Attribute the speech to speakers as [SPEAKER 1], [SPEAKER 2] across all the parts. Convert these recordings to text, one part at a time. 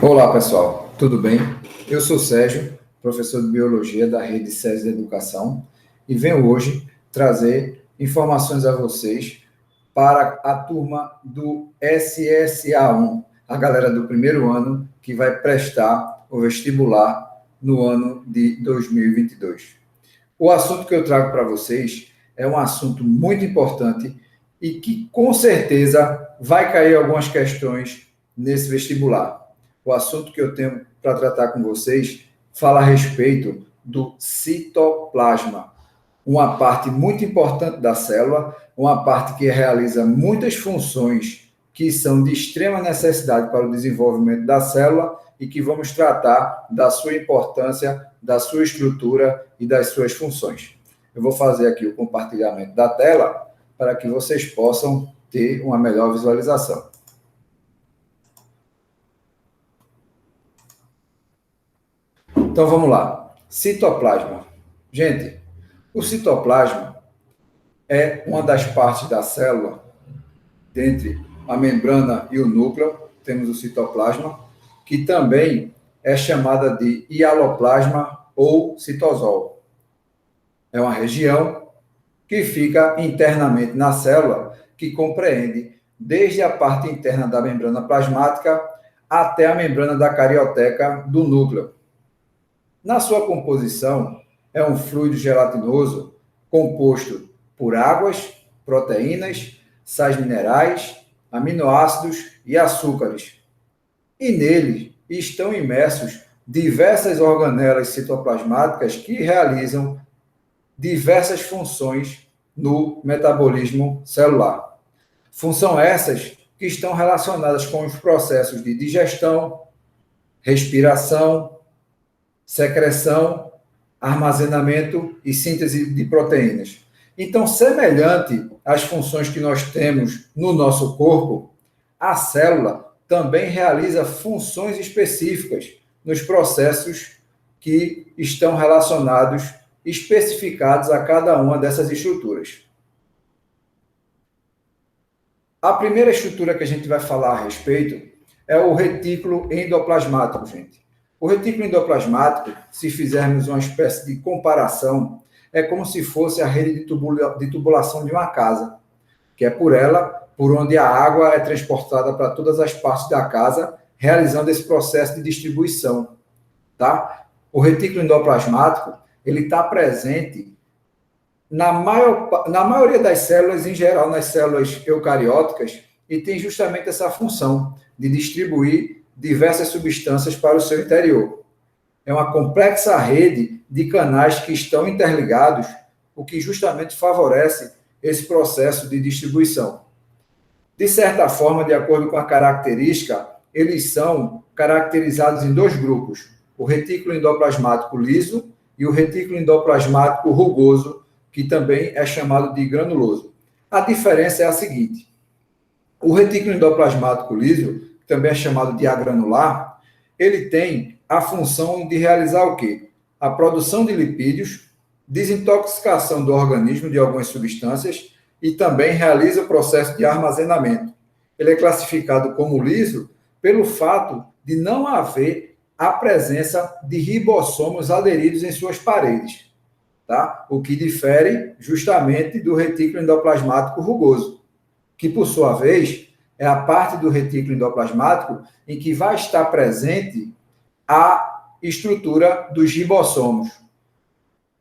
[SPEAKER 1] Olá, pessoal. Tudo bem? Eu sou Sérgio, professor de Biologia da Rede SESI de Educação, e venho hoje trazer informações a vocês para a turma do SSA1, a galera do primeiro ano que vai prestar o vestibular no ano de 2022. O assunto que eu trago para vocês é um assunto muito importante e que, com certeza, vai cair algumas questões nesse vestibular. O assunto que eu tenho para tratar com vocês fala a respeito do citoplasma, uma parte muito importante da célula, uma parte que realiza muitas funções que são de extrema necessidade para o desenvolvimento da célula e que vamos tratar da sua importância, da sua estrutura e das suas funções. Eu vou fazer aqui o compartilhamento da tela para que vocês possam ter uma melhor visualização. Então vamos lá. Citoplasma. Gente, o citoplasma é uma das partes da célula, dentre a membrana e o núcleo, temos o citoplasma, que também é chamada de hialoplasma ou citosol. É uma região que fica internamente na célula, que compreende desde a parte interna da membrana plasmática até a membrana da carioteca do núcleo. Na sua composição, é um fluido gelatinoso composto por águas, proteínas, sais minerais, aminoácidos e açúcares. E nele estão imersos diversas organelas citoplasmáticas que realizam diversas funções no metabolismo celular. Funções essas que estão relacionadas com os processos de digestão, respiração, secreção, armazenamento e síntese de proteínas. Então, semelhante às funções que nós temos no nosso corpo, a célula também realiza funções específicas nos processos que estão relacionados, especificados a cada uma dessas estruturas. A primeira estrutura que a gente vai falar a respeito é o retículo endoplasmático, gente. O retículo endoplasmático, se fizermos uma espécie de comparação, é como se fosse a rede de tubulação de uma casa, que é por ela, por onde a água é transportada para todas as partes da casa, realizando esse processo de distribuição, tá? O retículo endoplasmático, ele está presente na maioria das células, em geral, nas células eucarióticas, e tem justamente essa função de distribuir diversas substâncias para o seu interior. É uma complexa rede de canais que estão interligados, o que justamente favorece esse processo de distribuição. De certa forma, de acordo com a característica, eles são caracterizados em dois grupos, o retículo endoplasmático liso e o retículo endoplasmático rugoso, que também é chamado de granuloso. A diferença é a seguinte: o retículo endoplasmático liso, que também é chamado de agranular, ele tem a função de realizar o quê? A produção de lipídios, desintoxicação do organismo de algumas substâncias e também realiza o processo de armazenamento. Ele é classificado como liso pelo fato de não haver a presença de ribossomos aderidos em suas paredes, tá? O que difere justamente do retículo endoplasmático rugoso, que, por sua vez, é a parte do retículo endoplasmático em que vai estar presente a estrutura dos ribossomos.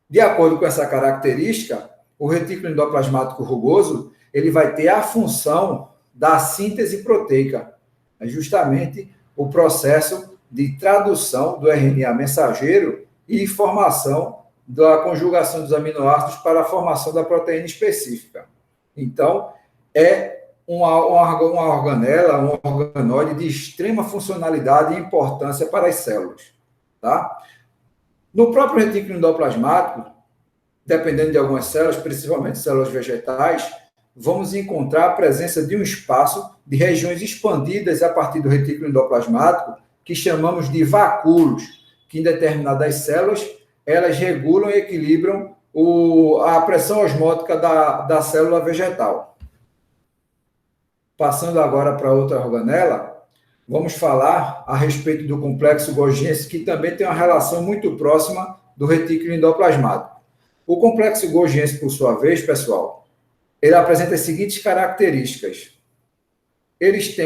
[SPEAKER 1] De acordo com essa característica, o retículo endoplasmático rugoso, ele vai ter a função da síntese proteica, é justamente o processo de tradução do RNA mensageiro e formação da conjugação dos aminoácidos para a formação da proteína específica. Então, é uma organela, um organóide de extrema funcionalidade e importância para as células. Tá? No próprio retículo endoplasmático, dependendo de algumas células, principalmente células vegetais, vamos encontrar a presença de um espaço de regiões expandidas a partir do retículo endoplasmático, que chamamos de vacúolos, que em determinadas células elas regulam e equilibram a pressão osmótica da célula vegetal. Passando agora para outra organela, vamos falar a respeito do complexo Golgiense, que também tem uma relação muito próxima do retículo endoplasmático. O complexo Golgiense, por sua vez, pessoal, ele apresenta as seguintes características. Eles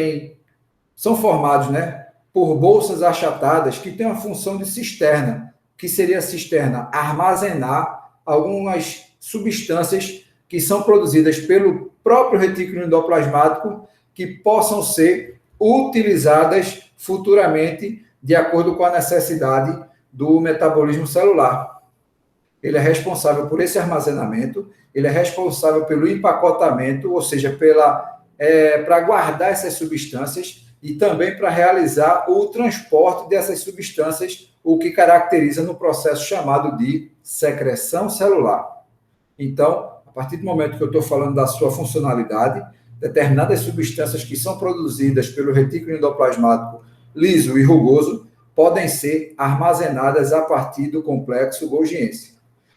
[SPEAKER 1] são formados, né, por bolsas achatadas que têm uma função de cisterna, que seria a cisterna armazenar algumas substâncias que são produzidas pelo próprio retículo endoplasmático que possam ser utilizadas futuramente de acordo com a necessidade do metabolismo celular. Ele é responsável por esse armazenamento, ele é responsável pelo empacotamento, ou seja, para guardar essas substâncias e também para realizar o transporte dessas substâncias, o que caracteriza no processo chamado de secreção celular. Então, a partir do momento que eu estou falando da sua funcionalidade, determinadas substâncias que são produzidas pelo retículo endoplasmático liso e rugoso podem ser armazenadas a partir do complexo Golgiense.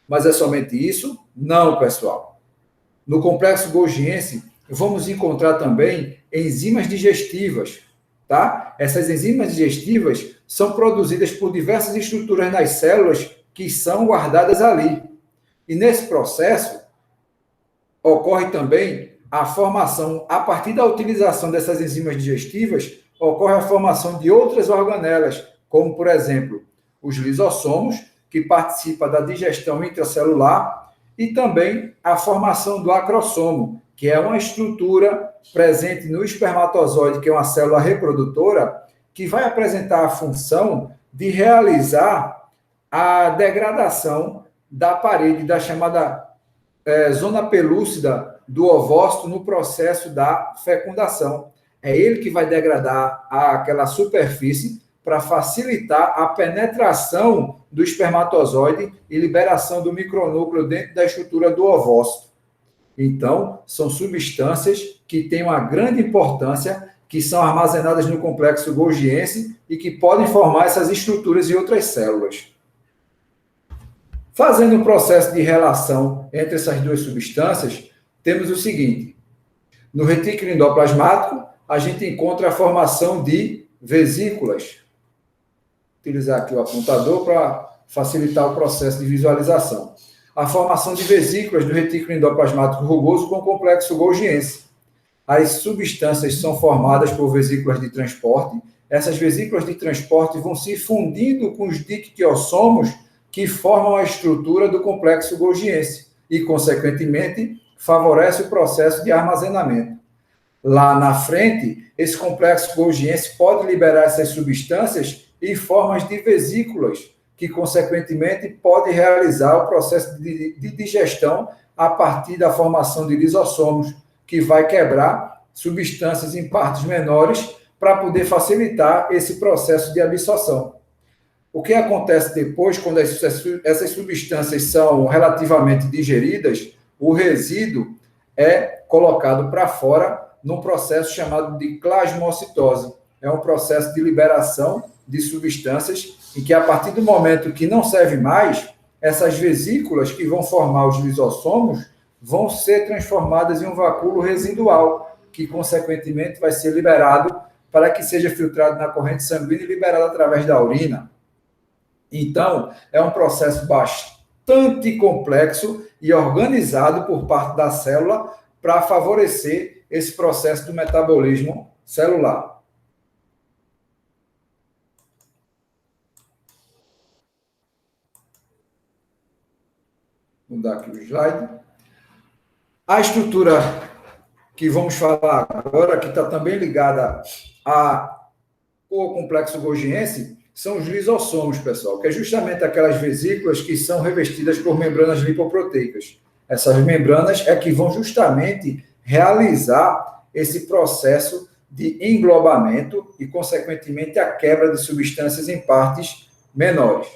[SPEAKER 1] Mas é somente isso? Não, pessoal. No complexo Golgiense, vamos encontrar também enzimas digestivas, tá? Essas enzimas digestivas são produzidas por diversas estruturas nas células que são guardadas ali. E nesse processo, ocorre também a formação, a partir da utilização dessas enzimas digestivas, ocorre a formação de outras organelas, como, por exemplo, os lisossomos, que participa da digestão intracelular, e também a formação do acrossomo, que é uma estrutura presente no espermatozoide, que é uma célula reprodutora, que vai apresentar a função de realizar a degradação da parede, da chamada zona pelúcida do ovócito no processo da fecundação. É ele que vai degradar aquela superfície para facilitar a penetração do espermatozoide e liberação do micronúcleo dentro da estrutura do ovócito. Então, são substâncias que têm uma grande importância, que são armazenadas no complexo Golgiense e que podem formar essas estruturas em outras células. Fazendo um processo de relação entre essas duas substâncias, temos o seguinte: no retículo endoplasmático, a gente encontra a formação de vesículas. Vou utilizar aqui o apontador para facilitar o processo de visualização. A formação de vesículas do retículo endoplasmático rugoso com o complexo Golgiense. As substâncias são formadas por vesículas de transporte. Essas vesículas de transporte vão se fundindo com os dictiossomos que formam a estrutura do complexo Golgiense e, consequentemente, favorece o processo de armazenamento. Lá na frente, esse complexo Golgiense pode liberar essas substâncias em formas de vesículas, que, consequentemente, pode realizar o processo de digestão a partir da formação de lisossomos, que vai quebrar substâncias em partes menores para poder facilitar esse processo de absorção. O que acontece depois, quando essas substâncias são relativamente digeridas, o resíduo é colocado para fora num processo chamado de plasmocitose. É um processo de liberação de substâncias em que, a partir do momento que não serve mais, essas vesículas que vão formar os lisossomos vão ser transformadas em um vacúolo residual, que, consequentemente, vai ser liberado para que seja filtrado na corrente sanguínea e liberado através da urina. Então, é um processo bastante complexo e organizado por parte da célula para favorecer esse processo do metabolismo celular. Vou mudar aqui o slide. A estrutura que vamos falar agora, que está também ligada ao complexo Golgiense, são os lisossomos, pessoal, que é justamente aquelas vesículas que são revestidas por membranas lipoproteicas. Essas membranas é que vão justamente realizar esse processo de englobamento e, consequentemente, a quebra de substâncias em partes menores,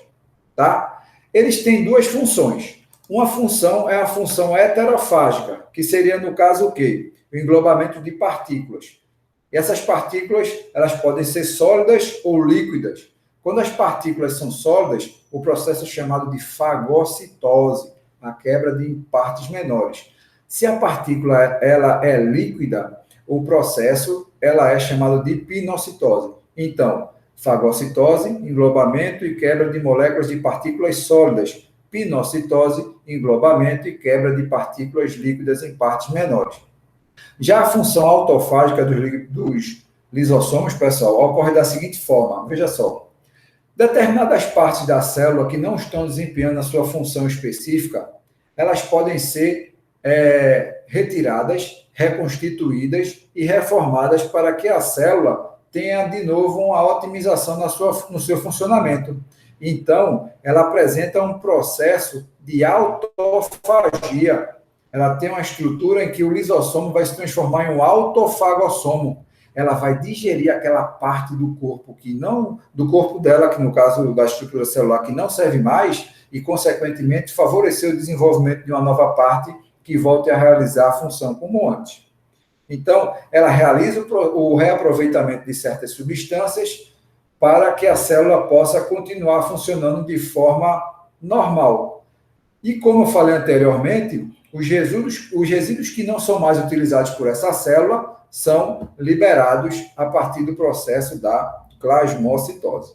[SPEAKER 1] tá? Eles têm duas funções. Uma função é a função heterofágica, que seria, no caso, o quê? O englobamento de partículas. E essas partículas, elas podem ser sólidas ou líquidas. Quando as partículas são sólidas, o processo é chamado de fagocitose, a quebra de partes menores. Se a partícula ela é líquida, o processo ela é chamado de pinocitose. Então, fagocitose, englobamento e quebra de moléculas de partículas sólidas. Pinocitose, englobamento e quebra de partículas líquidas em partes menores. Já a função autofágica dos lisossomos, pessoal, ocorre da seguinte forma. Veja só. Determinadas partes da célula que não estão desempenhando a sua função específica, elas podem ser retiradas, reconstituídas e reformadas para que a célula tenha de novo uma otimização no seu funcionamento. Então, ela apresenta um processo de autofagia. Ela tem uma estrutura em que o lisossomo vai se transformar em um autofagossomo. Ela vai digerir aquela parte do corpo do corpo dela, que no caso da estrutura celular, que não serve mais, e, consequentemente, favorecer o desenvolvimento de uma nova parte que volte a realizar a função como antes. Então, ela realiza o reaproveitamento de certas substâncias para que a célula possa continuar funcionando de forma normal. E, como eu falei anteriormente, os resíduos que não são mais utilizados por essa célula são liberados a partir do processo da plasmocitose.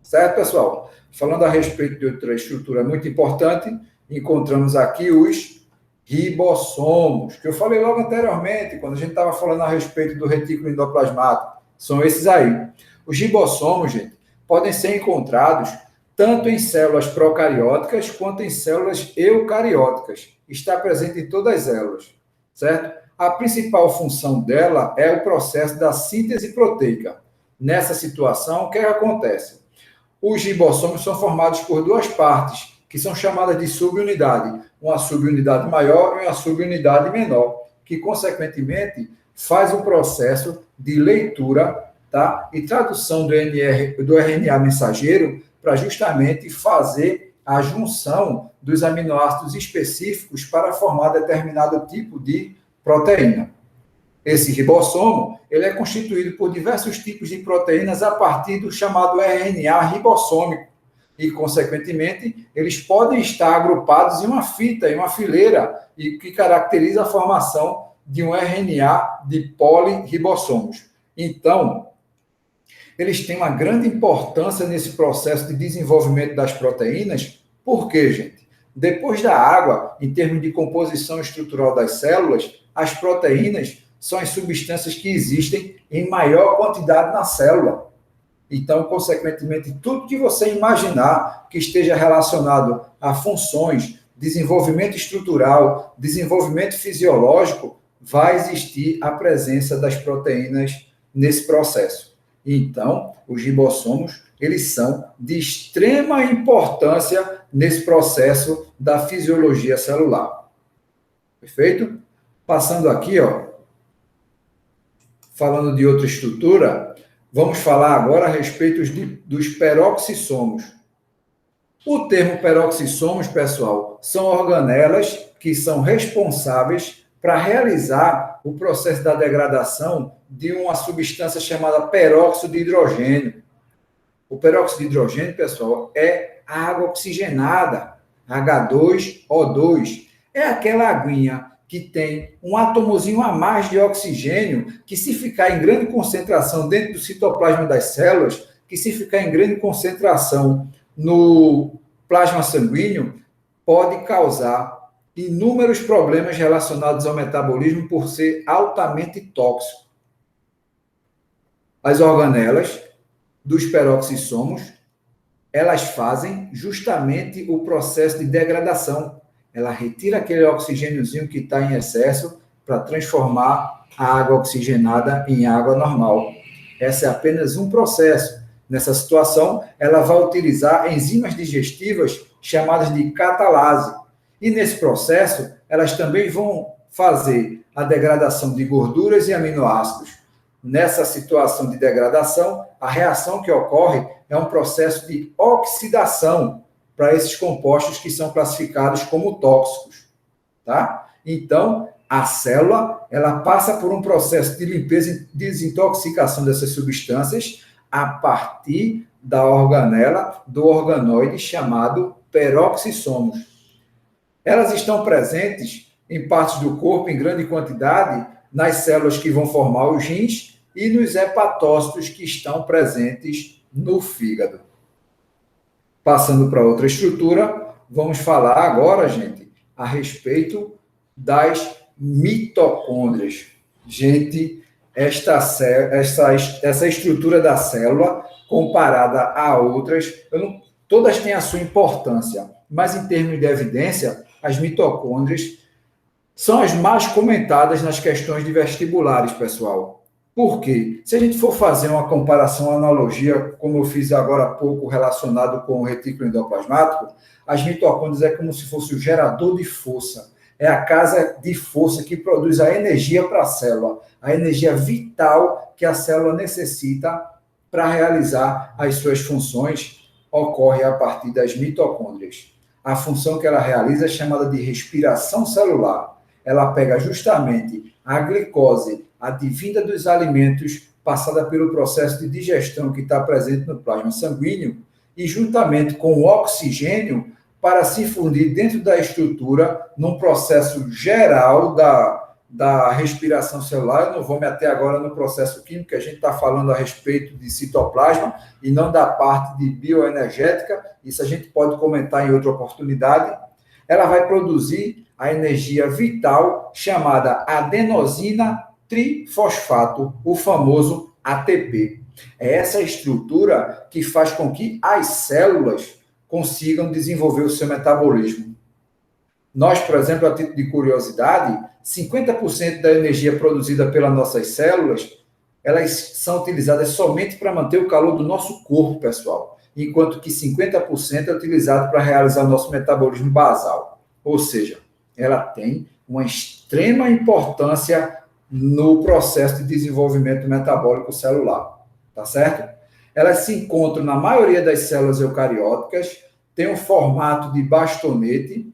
[SPEAKER 1] Certo, pessoal? Falando a respeito de outra estrutura muito importante, encontramos aqui os ribossomos, que eu falei logo anteriormente, quando a gente estava falando a respeito do retículo endoplasmático. São esses aí. Os ribossomos, gente, podem ser encontrados tanto em células procarióticas quanto em células eucarióticas. Está presente em todas elas, certo? A principal função dela é o processo da síntese proteica. Nessa situação, o que acontece? Os ribossomos são formados por duas partes, que são chamadas de subunidade. Uma subunidade maior e uma subunidade menor, que, consequentemente, faz o processo de leitura, tá? E tradução do RNA mensageiro para justamente fazer a junção dos aminoácidos específicos para formar determinado tipo de proteína. Esse ribossomo, ele é constituído por diversos tipos de proteínas a partir do chamado RNA ribossômico e, consequentemente, eles podem estar agrupados em uma fita, em uma fileira, e que caracteriza a formação de um RNA de poliribossomos. Então, eles têm uma grande importância nesse processo de desenvolvimento das proteínas. Por quê, gente? Depois da água, em termos de composição estrutural das células, as proteínas são as substâncias que existem em maior quantidade na célula. Então, consequentemente, tudo que você imaginar que esteja relacionado a funções, desenvolvimento estrutural, desenvolvimento fisiológico, vai existir a presença das proteínas nesse processo. Então, os ribossomos, eles são de extrema importância nesse processo da fisiologia celular. Perfeito? Passando aqui, falando de outra estrutura, vamos falar agora a respeito dos peroxissomos. O termo peroxissomos, pessoal, são organelas que são responsáveis para realizar o processo da degradação de uma substância chamada peróxido de hidrogênio. O peróxido de hidrogênio, pessoal, é a água oxigenada, H2O2. É aquela aguinha que tem um átomozinho a mais de oxigênio, que se ficar em grande concentração dentro do citoplasma das células, que se ficar em grande concentração no plasma sanguíneo, pode causar inúmeros problemas relacionados ao metabolismo por ser altamente tóxico. As organelas dos peroxissomos, elas fazem justamente o processo de degradação. Ela retira aquele oxigêniozinho que está em excesso para transformar a água oxigenada em água normal. Esse é apenas um processo. Nessa situação, ela vai utilizar enzimas digestivas chamadas de catalase. E nesse processo, elas também vão fazer a degradação de gorduras e aminoácidos. Nessa situação de degradação, a reação que ocorre é um processo de oxidação para esses compostos que são classificados como tóxicos, tá? Então, a célula, ela passa por um processo de limpeza e desintoxicação dessas substâncias a partir da organela, do organoide chamado peroxissomos. Elas estão presentes em partes do corpo em grande quantidade nas células que vão formar os rins e nos hepatócitos que estão presentes no fígado. Passando para outra estrutura, vamos falar agora, gente, a respeito das mitocôndrias. Gente, essa estrutura da célula, comparada a outras, todas têm a sua importância, mas em termos de evidência, as mitocôndrias são as mais comentadas nas questões de vestibulares, pessoal. Por quê? Se a gente for fazer uma comparação, uma analogia, como eu fiz agora há pouco, relacionado com o retículo endoplasmático, as mitocôndrias é como se fosse o gerador de força. É a casa de força que produz a energia para a célula, a energia vital que a célula necessita para realizar as suas funções, ocorre a partir das mitocôndrias. A função que ela realiza é chamada de respiração celular. Ela pega justamente a glicose advinda dos alimentos, passada pelo processo de digestão que está presente no plasma sanguíneo, e juntamente com o oxigênio, para se fundir dentro da estrutura, num processo geral da respiração celular. Eu não vou me ater agora no processo químico, que a gente está falando a respeito de citoplasma, e não da parte de bioenergética, isso a gente pode comentar em outra oportunidade. Ela vai produzir a energia vital chamada adenosina trifosfato, o famoso ATP. É essa estrutura que faz com que as células consigam desenvolver o seu metabolismo. Nós, por exemplo, a título de curiosidade, 50% da energia produzida pelas nossas células, elas são utilizadas somente para manter o calor do nosso corpo, pessoal, enquanto que 50% é utilizado para realizar o nosso metabolismo basal. Ou seja, ela tem uma extrema importância no processo de desenvolvimento metabólico celular, tá certo? Elas se encontram na maioria das células eucarióticas, tem um formato de bastonete,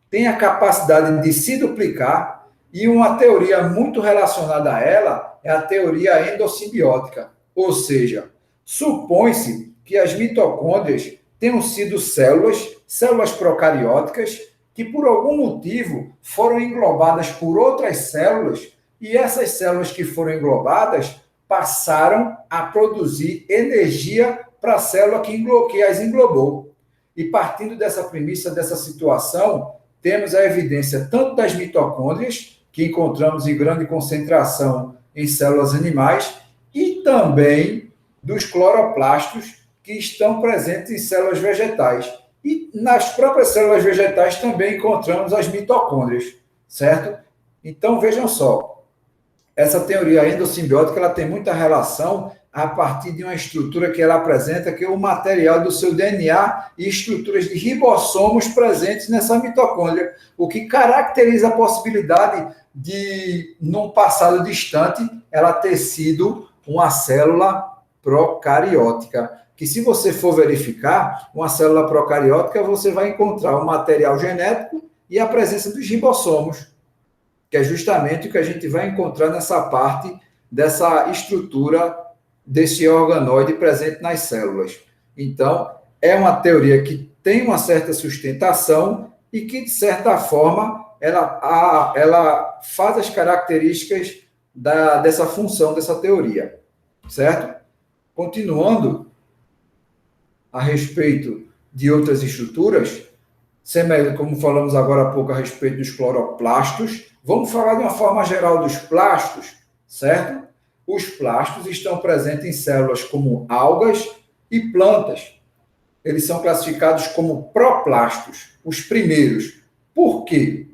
[SPEAKER 1] tem a capacidade de se duplicar, e uma teoria muito relacionada a ela é a teoria endossimbiótica, ou seja, supõe-se que as mitocôndrias tenham sido células procarióticas, que por algum motivo foram englobadas por outras células, e essas células que foram englobadas passaram a produzir energia para a célula que as englobou. E partindo dessa premissa, dessa situação, temos a evidência tanto das mitocôndrias, que encontramos em grande concentração em células animais, e também dos cloroplastos, que estão presentes em células vegetais. E nas próprias células vegetais também encontramos as mitocôndrias, certo? Então, vejam só, essa teoria endossimbiótica ela tem muita relação a partir de uma estrutura que ela apresenta, que é o material do seu DNA e estruturas de ribossomos presentes nessa mitocôndria, o que caracteriza a possibilidade de, num passado distante, ela ter sido uma célula procariótica. Que se você for verificar, uma célula procariótica, você vai encontrar o material genético e a presença dos ribossomos, que é justamente o que a gente vai encontrar nessa parte dessa estrutura desse organoide presente nas células. Então, é uma teoria que tem uma certa sustentação e que, de certa forma, ela faz as características dessa função, dessa teoria, certo? Continuando a respeito de outras estruturas, como falamos agora há pouco a respeito dos cloroplastos, vamos falar de uma forma geral dos plastos, certo? Os plastos estão presentes em células como algas e plantas. Eles são classificados como proplastos, os primeiros. Por quê?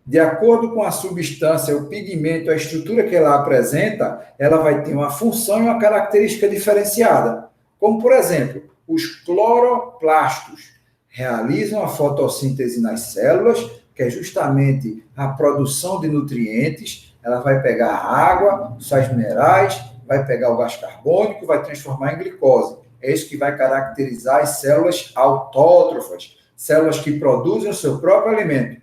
[SPEAKER 1] De acordo com a substância, o pigmento, a estrutura que ela apresenta, ela vai ter uma função e uma característica diferenciada. Como, por exemplo, os cloroplastos realizam a fotossíntese nas células, que é justamente a produção de nutrientes. Ela vai pegar a água, os sais minerais, vai pegar o gás carbônico, vai transformar em glicose. É isso que vai caracterizar as células autótrofas, células que produzem o seu próprio alimento.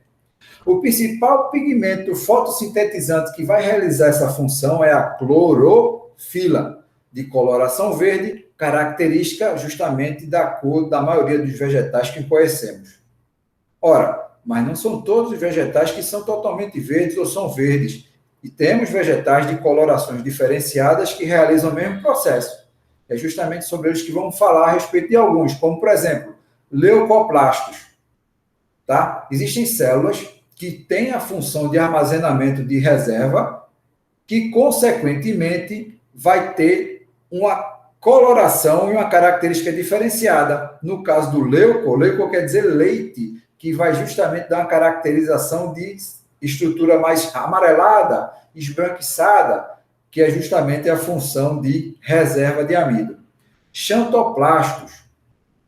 [SPEAKER 1] O principal pigmento fotossintetizante que vai realizar essa função é a clorofila, de coloração verde, característica justamente da cor da maioria dos vegetais que conhecemos. Ora, mas não são todos os vegetais que são totalmente verdes ou são verdes. E temos vegetais de colorações diferenciadas que realizam o mesmo processo. É justamente sobre eles que vamos falar a respeito de alguns, como, por exemplo, leucoplastos. Tá? Existem células que têm a função de armazenamento de reserva, que, consequentemente, vai ter uma coloração e uma característica diferenciada. No caso do leuco quer dizer leite, que vai justamente dar uma caracterização de estrutura mais amarelada, esbranquiçada, que é justamente a função de reserva de amido. Xantoplastos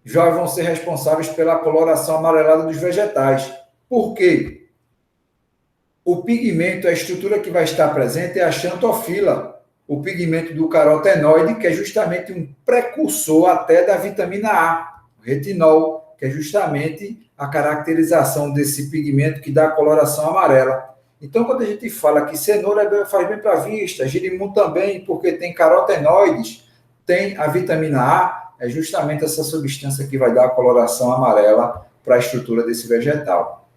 [SPEAKER 1] já vão ser responsáveis pela coloração amarelada dos vegetais. Por quê? O pigmento, a estrutura que vai estar presente é a xantofila, o pigmento do carotenoide, que é justamente um precursor até da vitamina A, o retinol, que é justamente a caracterização desse pigmento que dá a coloração amarela. Então, quando a gente fala que cenoura faz bem para a vista, girimum também, porque tem carotenoides, tem a vitamina A, é justamente essa substância que vai dar a coloração amarela para a estrutura desse vegetal.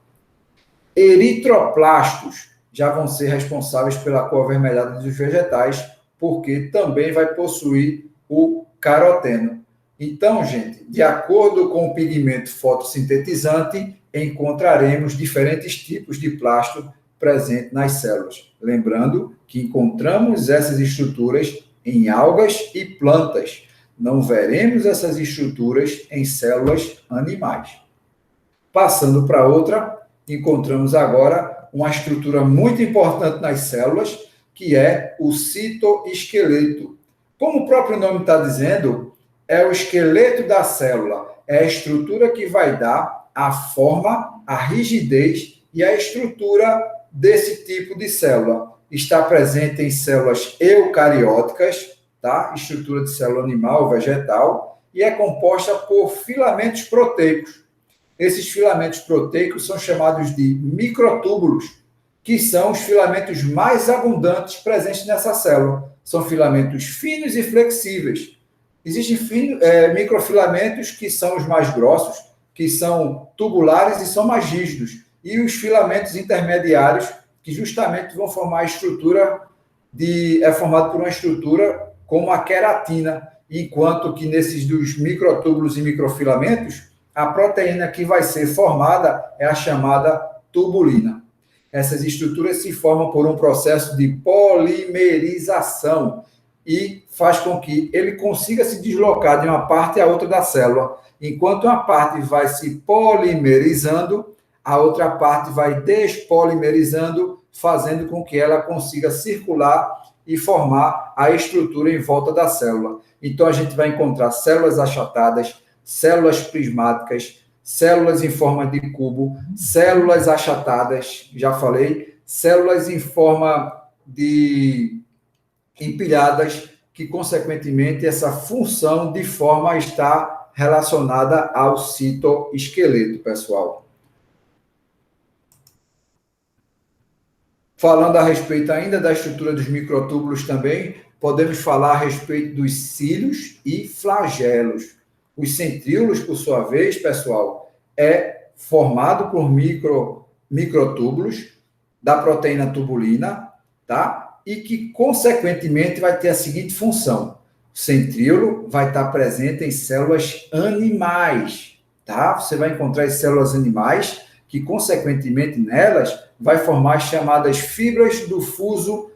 [SPEAKER 1] Eritroplastos já vão ser responsáveis pela cor avermelhada dos vegetais, porque também vai possuir o caroteno. Então, gente, de acordo com o pigmento fotossintetizante, encontraremos diferentes tipos de plasto presente nas células. Lembrando que encontramos essas estruturas em algas e plantas. Não veremos essas estruturas em células animais. Passando para outra, encontramos agora uma estrutura muito importante nas células, que é o citoesqueleto. Como o próprio nome está dizendo, é o esqueleto da célula, é a estrutura que vai dar a forma, a rigidez e a estrutura desse tipo de célula. Está presente em células eucarióticas, tá? Estrutura de célula animal, vegetal, e é composta por filamentos proteicos. Esses filamentos proteicos são chamados de microtúbulos, que são os filamentos mais abundantes presentes nessa célula. São filamentos finos e flexíveis. Existem microfilamentos que são os mais grossos, que são tubulares e são mais rígidos. E os filamentos intermediários, que justamente vão formar a estrutura é formado por uma estrutura como a queratina, enquanto que nesses dos microtúbulos e microfilamentos, a proteína que vai ser formada é a chamada tubulina. Essas estruturas se formam por um processo de polimerização e faz com que ele consiga se deslocar de uma parte a outra da célula. Enquanto uma parte vai se polimerizando, a outra parte vai despolimerizando, fazendo com que ela consiga circular e formar a estrutura em volta da célula. Então, a gente vai encontrar células achatadas, células prismáticas, células em forma de cubo, células achatadas, já falei, células em forma de empilhadas, que, consequentemente, essa função de forma está relacionada ao citoesqueleto, pessoal. Falando a respeito ainda da estrutura dos microtúbulos também, podemos falar a respeito dos cílios e flagelos. Os centríolos, por sua vez, pessoal, é formado por microtúbulos da proteína tubulina, tá? E que, consequentemente, vai ter a seguinte função. O centríolo vai estar presente em células animais, tá? Você vai encontrar as células animais que, consequentemente, nelas, vai formar as chamadas fibras do fuso,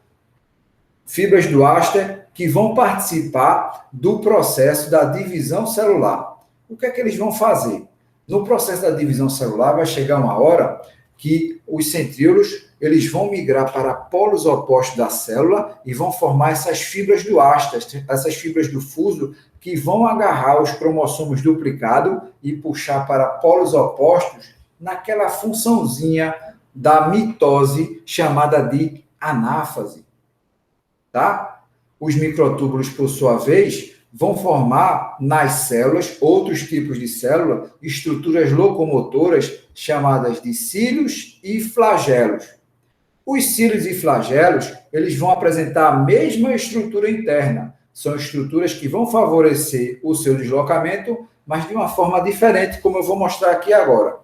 [SPEAKER 1] fibras do Aster, que vão participar do processo da divisão celular. O que é que eles vão fazer? No processo da divisão celular, vai chegar uma hora que os centríolos eles vão migrar para polos opostos da célula e vão formar essas fibras do Aster, essas fibras do fuso, que vão agarrar os cromossomos duplicados e puxar para polos opostos naquela funçãozinha da mitose chamada de anáfase. Tá? Os microtúbulos, por sua vez, vão formar nas células, outros tipos de célula, estruturas locomotoras chamadas de cílios e flagelos. Os cílios e flagelos, eles vão apresentar a mesma estrutura interna. São estruturas que vão favorecer o seu deslocamento, mas de uma forma diferente, como eu vou mostrar aqui agora.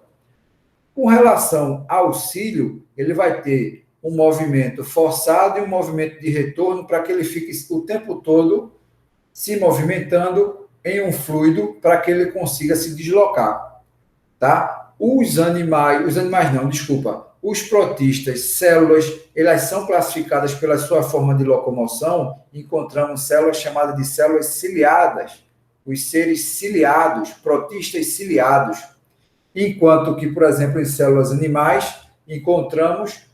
[SPEAKER 1] Com relação ao cílio, ele vai ter um movimento forçado e um movimento de retorno para que ele fique o tempo todo se movimentando em um fluido para que ele consiga se deslocar, tá? Os animais não, desculpa, os protistas, células, elas são classificadas pela sua forma de locomoção. Encontramos células chamadas de células ciliadas, os seres ciliados, protistas ciliados, enquanto que, por exemplo, em células animais, encontramos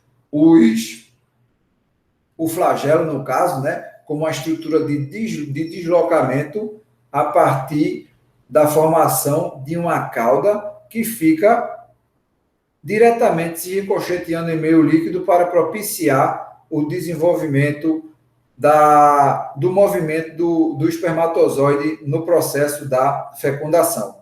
[SPEAKER 1] o flagelo, no caso, né, como uma estrutura de deslocamento a partir da formação de uma cauda que fica diretamente se ricocheteando em meio líquido para propiciar o desenvolvimento do movimento do espermatozoide no processo da fecundação.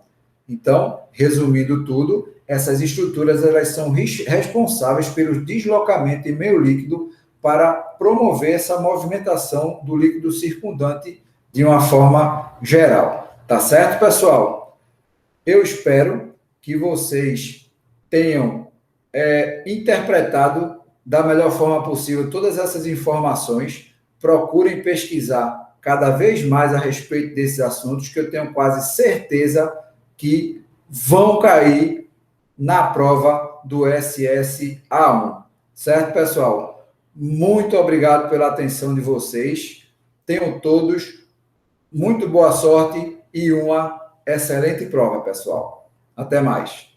[SPEAKER 1] Então, resumindo tudo, essas estruturas elas são responsáveis pelo deslocamento em meio líquido para promover essa movimentação do líquido circundante de uma forma geral. Tá certo, pessoal? Eu espero que vocês tenham interpretado da melhor forma possível todas essas informações. Procurem pesquisar cada vez mais a respeito desses assuntos, que eu tenho quase certeza que vão cair na prova do SSA1. Certo, pessoal? Muito obrigado pela atenção de vocês. Tenham todos muito boa sorte e uma excelente prova, pessoal. Até mais.